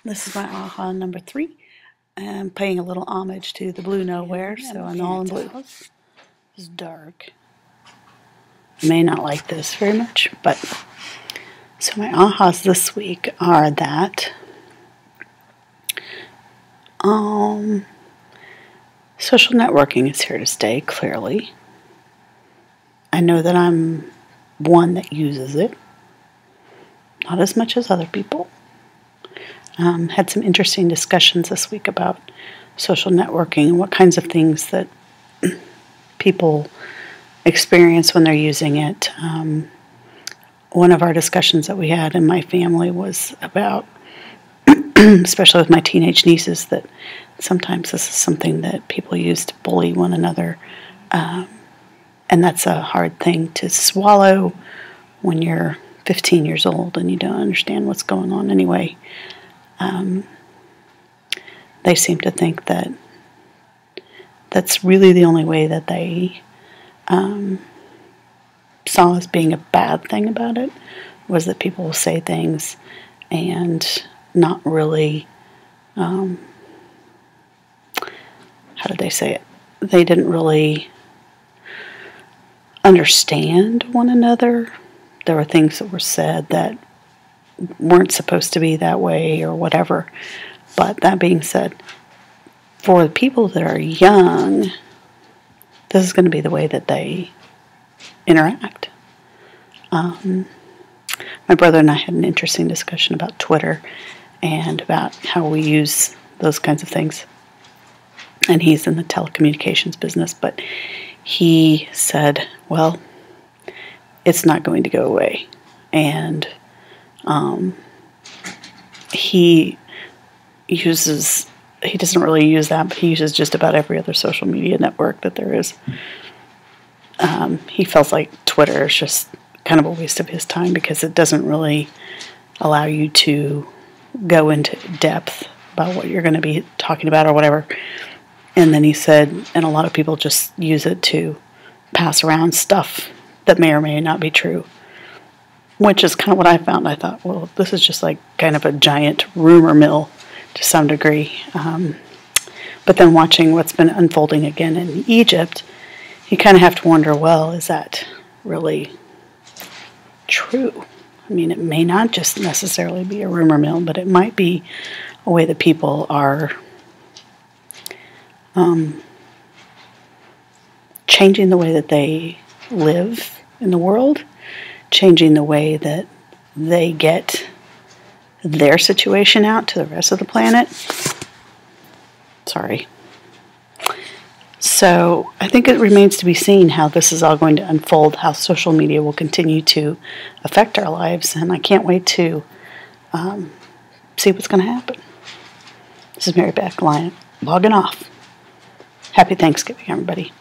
This is my AHA number 3. I'm paying a little homage to the blue nowhere, so I'm all in blue. It's dark. I may not like this very much, but so my AHAs this week are that social networking is here to stay, clearly. I know that I'm one that uses it, not as much as other people. Had some interesting discussions this week about social networking and what kinds of things that people experience when they're using it. One of our discussions that we had in my family was about, especially with my teenage nieces, that sometimes this is something that people use to bully one another. And that's a hard thing to swallow when you're 15 years old and you don't understand what's going on anyway. They seem to think that that's really the only way that they saw as being a bad thing about it, was that people will say things and not really, how did they say it? They didn't really understand one another. There were things that were said that weren't supposed to be that way or whatever. But that being said, for the people that are young, this is going to be the way that they interact. My brother and I had an interesting discussion about Twitter and about how we use those kinds of things. And he's in the telecommunications business, but he said, well, it's not going to go away. And he doesn't really use that, but he uses just about every other social media network that there is. He feels like Twitter is just kind of a waste of his time because it doesn't really allow you to go into depth about what you're going to be talking about or whatever. And then he said, and a lot of people just use it to pass around stuff that may or may not be true, which is kind of what I found. I thought, well, this is just like kind of a giant rumor mill to some degree. But then watching what's been unfolding again in Egypt, you kind of have to wonder, well, is that really true? I mean, it may not just necessarily be a rumor mill, but it might be a way that people are changing the way that they live in the world, changing the way that they get their situation out to the rest of the planet. Sorry. So I think it remains to be seen how this is all going to unfold, how social media will continue to affect our lives, and I can't wait to see what's going to happen. This is Mary Beck logging off. Happy Thanksgiving, everybody.